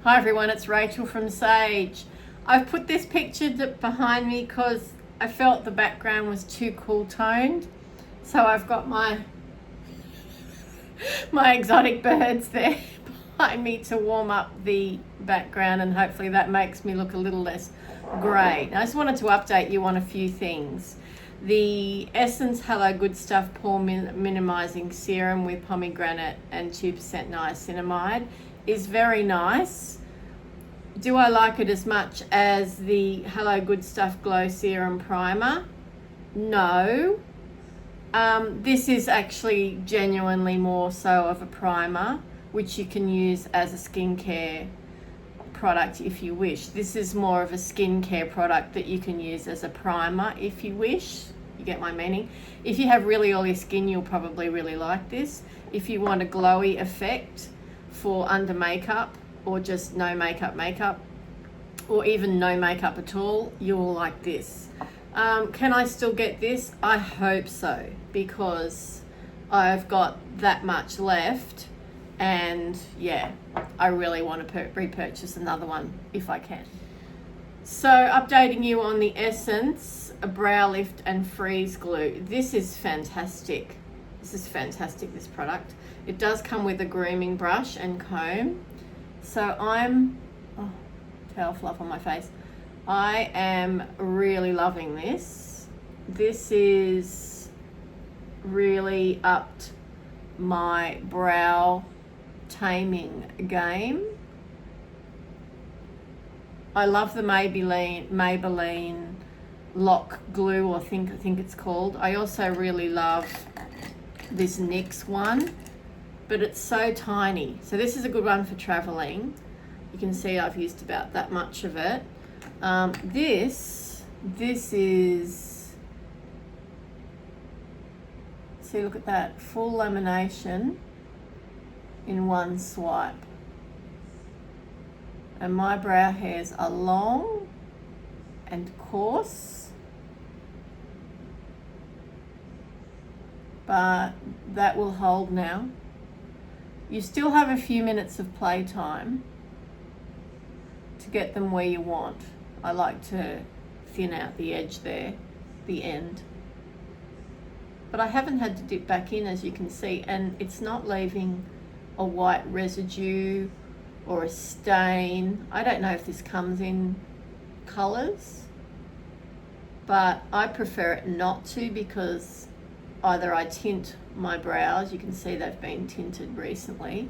Hi everyone, it's Rachel from Sage. I've put this picture behind me because I felt the background was too cool toned. So I've got my exotic birds there behind me to warm up the background, and hopefully that makes me look a little less grey. I just wanted to update you on a few things. The Essence Hello Good Stuff Pore Minimising Serum with pomegranate and 2% niacinamide is very nice. Do I like it as much as the Hello Good Stuff Glow Serum Primer? No. This is actually genuinely more so of a primer, which you can use as a skincare product if you wish. This is more of a skincare product that you can use as a primer if you wish. You get my meaning? If you have really oily skin, you'll probably really like this. If you want a glowy effect for under makeup or just no makeup, or even no makeup at all, you'll like this. Can I still get this? I hope so, because I've got that much left, and yeah, I really want to repurchase another one if I can. So updating you on the Essence Brow Lift and Freeze Glue. This is fantastic. This product. It does come with a grooming brush and comb. So tail fluff on my face. I am really loving this. This is really upped my brow taming game. I love the Maybelline Lock Glue, I think it's called. I also really love this NYX one, but it's so tiny. So this is a good one for traveling. You can see I've used about that much of it. This is, see, look at that, full lamination in one swipe. And my brow hairs are long and coarse, but that will hold now. You still have a few minutes of playtime to get them where you want. I like to thin out the edge there, the end. But I haven't had to dip back in, as you can see, and it's not leaving a white residue or a stain. I don't know if this comes in colors, but I prefer it not to, because either I tint my brows, you can see they've been tinted recently,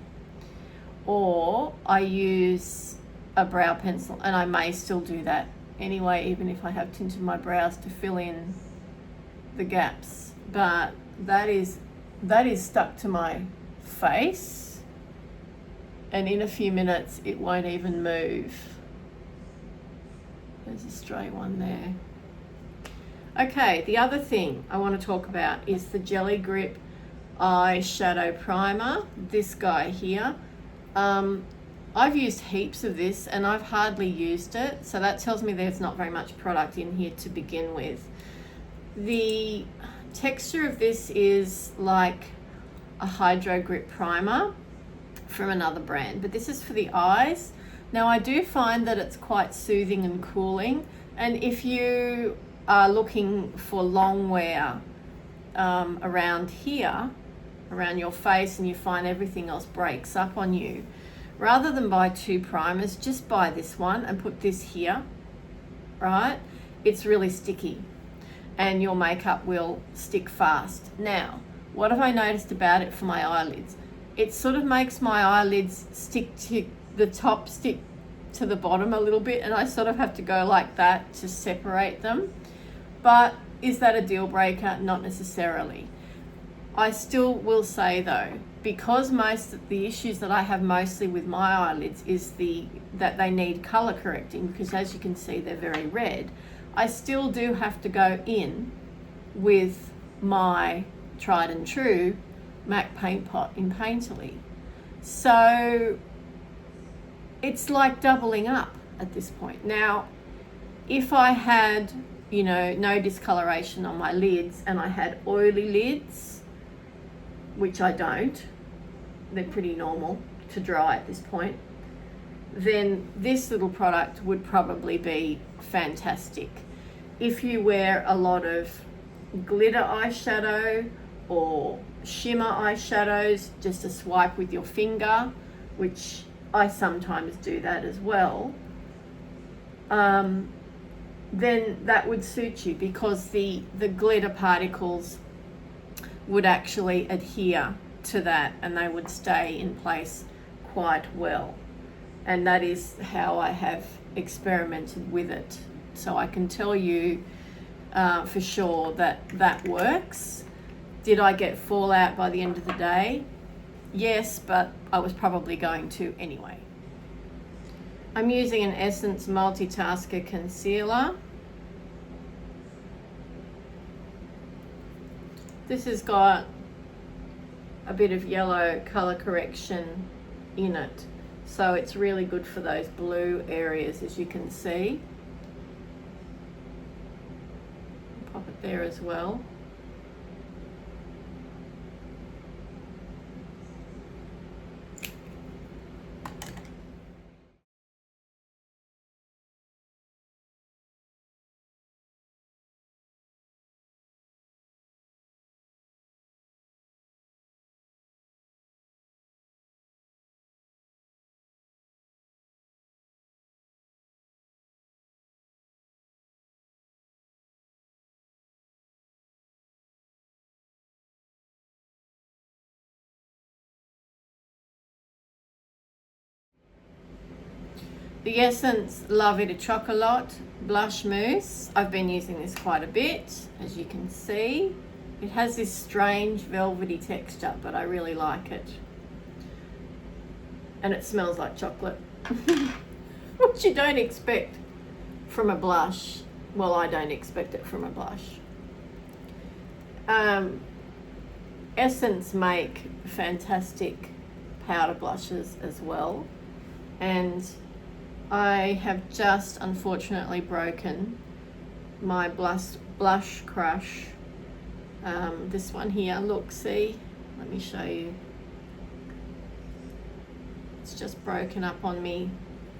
or I use a brow pencil, and I may still do that anyway, even if I have tinted my brows, to fill in the gaps. But that is stuck to my face, and in a few minutes it won't even move. There's a stray one there. Okay, the other thing I want to talk about is the Jelly Grip eyeshadow primer, this guy here. I've used heaps of this and I've hardly used it, so that tells me there's not very much product in here to begin with. The texture of this is like a Hydro Grip primer from another brand, but this is for the eyes. Now I do find that it's quite soothing and cooling, and if you are looking for long wear around here, around your face, and you find everything else breaks up on you, rather than buy two primers, just buy this one and put this here, right? It's really sticky and your makeup will stick fast. Now, what have I noticed about it for my eyelids? It sort of makes my eyelids stick to the top, stick to the bottom a little bit, and I sort of have to go like that to separate them. But is that a deal breaker? Not necessarily. I still will say though, because most of the issues that I have mostly with my eyelids is that they need color correcting, because as you can see they're very red, I still do have to go in with my tried and true MAC paint pot in Painterly. So it's like doubling up at this point. Now, if I had, no discoloration on my lids and I had oily lids, which I don't, they're pretty normal to dry at this point, then this little product would probably be fantastic. If you wear a lot of glitter eyeshadow or shimmer eyeshadows, just a swipe with your finger, which I sometimes do that as well, then that would suit you, because the glitter particles would actually adhere to that and they would stay in place quite well. And that is how I have experimented with it. So I can tell you for sure that that works. Did I get fallout by the end of the day? Yes, but I was probably going to anyway. I'm using an Essence Multitasker Concealer. This has got a bit of yellow color correction in it, so it's really good for those blue areas, as you can see. Pop it there as well. The Essence La Vie de Chocolot Blush Mousse. I've been using this quite a bit, as you can see. It has this strange velvety texture, but I really like it. And it smells like chocolate, which you don't expect from a blush. Well, I don't expect it from a blush. Essence make fantastic powder blushes as well. And I have just unfortunately broken my blush crush. This one here, look, see, let me show you. It's just broken up on me.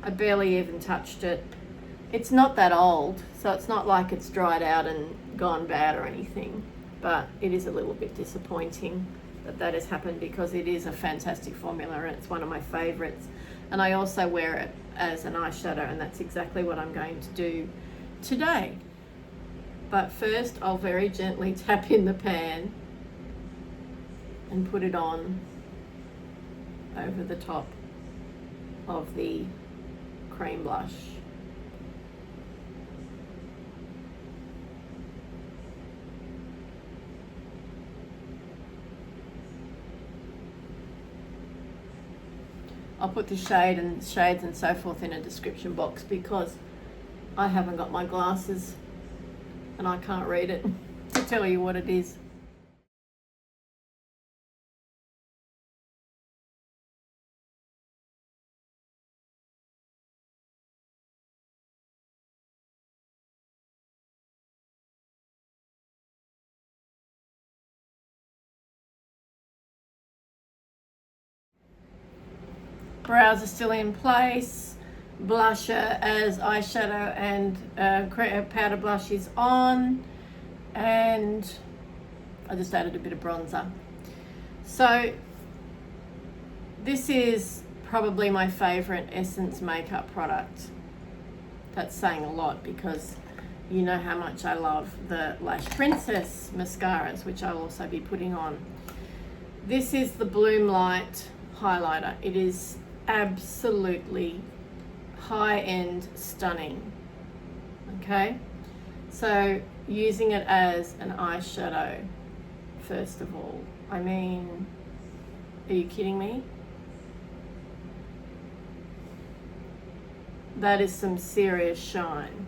I barely even touched it. It's not that old, so it's not like it's dried out and gone bad or anything, but it is a little bit disappointing that that has happened, because it is a fantastic formula and it's one of my favorites. And I also wear it as an eyeshadow, and that's exactly what I'm going to do today. But first, I'll very gently tap in the pan and put it on over the top of the cream blush. I'll put the shades and so forth in a description box, because I haven't got my glasses and I can't read it to tell you what it is. Brows are still in place. Blusher as eyeshadow and powder blush is on, and I just added a bit of bronzer. So this is probably my favorite Essence makeup product. That's saying a lot, because you know how much I love the Lash Princess mascaras, which I'll also be putting on. This is the Bloomlight highlighter. It is absolutely high-end stunning. Okay, so using it as an eyeshadow, first of all, I mean, are you kidding me? That is some serious shine.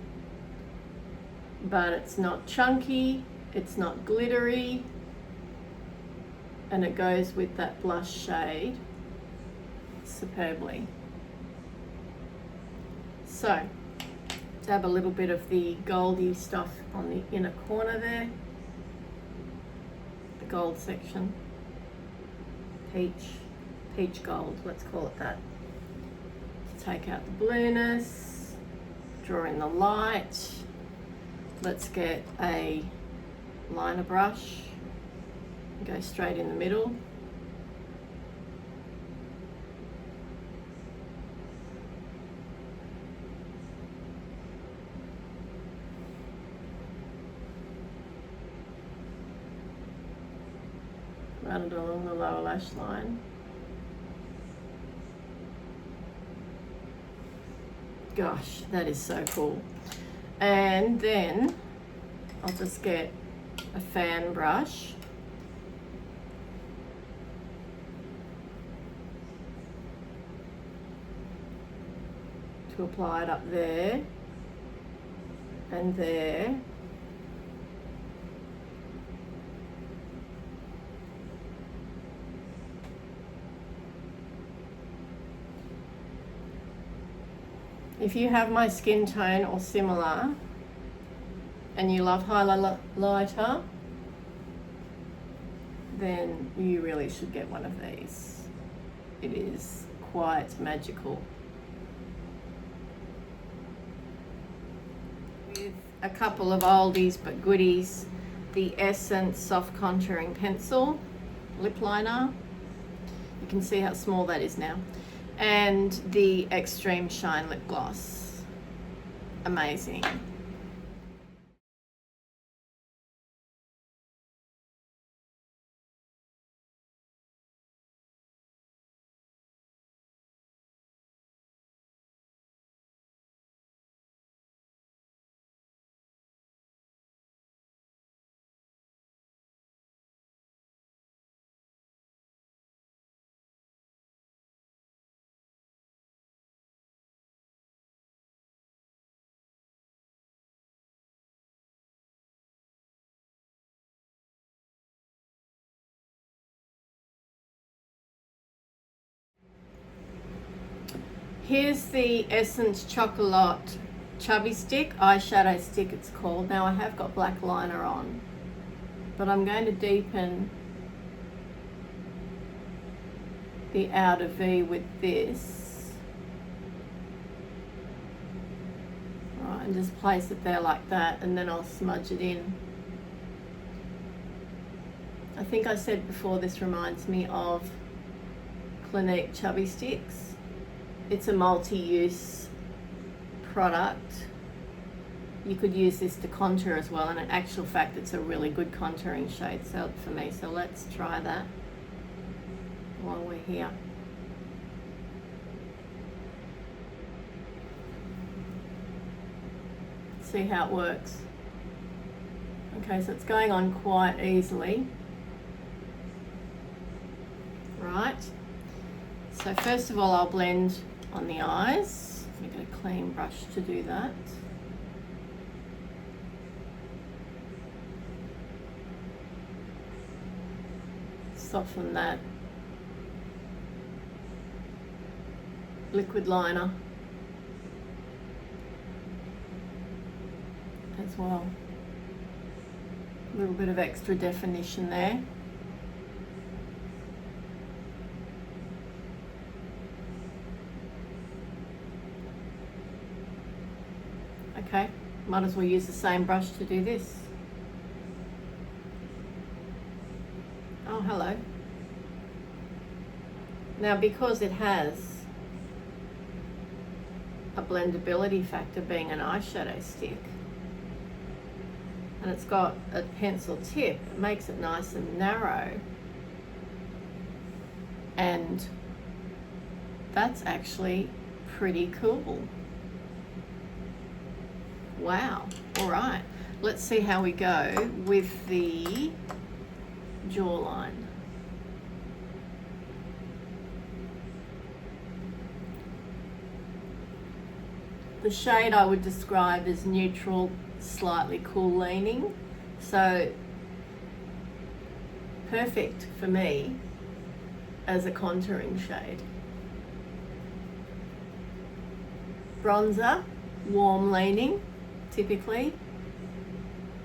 But it's not chunky, it's not glittery, and it goes with that blush shade superbly. So, dab a little bit of the goldy stuff on the inner corner there, the gold section, peach gold, let's call it that. take out the blueness, draw in the light. Let's get a liner brush, go straight in the middle. Run it along the lower lash line. Gosh, that is so cool. And then I'll just get a fan brush. To apply it up there and there. If you have my skin tone or similar and you love highlighter, then you really should get one of these. It is quite magical. With a couple of oldies but goodies, the Essence Soft Contouring Pencil Lip Liner. You can see how small that is now. And the Extreme Shine Lip Gloss. Amazing. Here's the Essence Chocolot Chubby Stick, eyeshadow stick it's called. Now I have got black liner on, but I'm going to deepen the outer V with this. Right, and just place it there like that, and then I'll smudge it in. I think I said before, this reminds me of Clinique Chubby Sticks. It's a multi-use product. You could use this to contour as well, and in actual fact it's a really good contouring shade for me. So let's try that while we're here. See how it works. Okay, so it's going on quite easily. Right. So first of all, I'll blend on the eyes. Let me get a clean brush to do that. Soften that liquid liner as well. A little bit of extra definition there. Okay, might as well use the same brush to do this. Oh, hello. Now, because it has a blendability factor being an eyeshadow stick, and it's got a pencil tip, it makes it nice and narrow. And that's actually pretty cool. Wow. All right, let's see how we go with the jawline. The shade I would describe as neutral, slightly cool leaning. So perfect for me as a contouring shade. Bronzer, warm leaning, typically.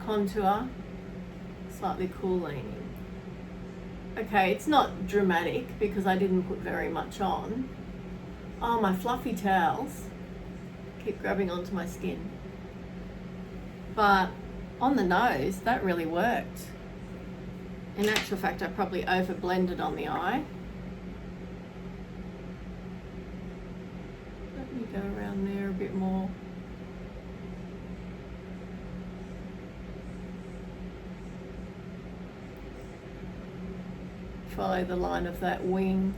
Contour, slightly cool leaning. Okay, it's not dramatic because I didn't put very much on, Oh, my fluffy towels keep grabbing onto my skin. But on the nose, that really worked. In actual fact, I probably over blended on the eye. Let me go around there a bit more. Follow the line of that wing.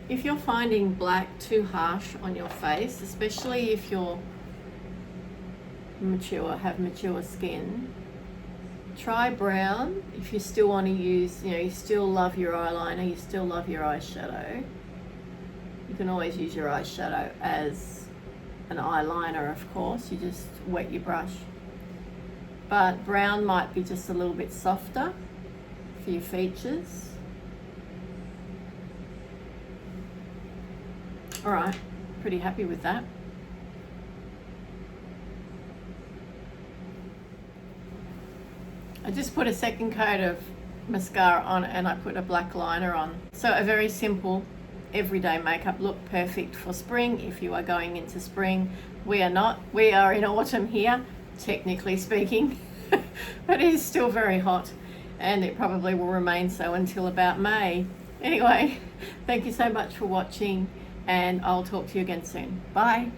If you're finding black too harsh on your face, especially if you're mature, have mature skin, try brown. If you still want to use, you still love your eyeliner, you still love your eyeshadow, you can always use your eyeshadow as an eyeliner, of course. You just wet your brush. But brown might be just a little bit softer for your features. All right, pretty happy with that. I just put a second coat of mascara on and I put a black liner on. So a very simple everyday makeup look, perfect for spring if you are going into spring. We are not. We are in autumn here, technically speaking, but it is still very hot and it probably will remain so until about May. Anyway, thank you so much for watching and I'll talk to you again soon. Bye.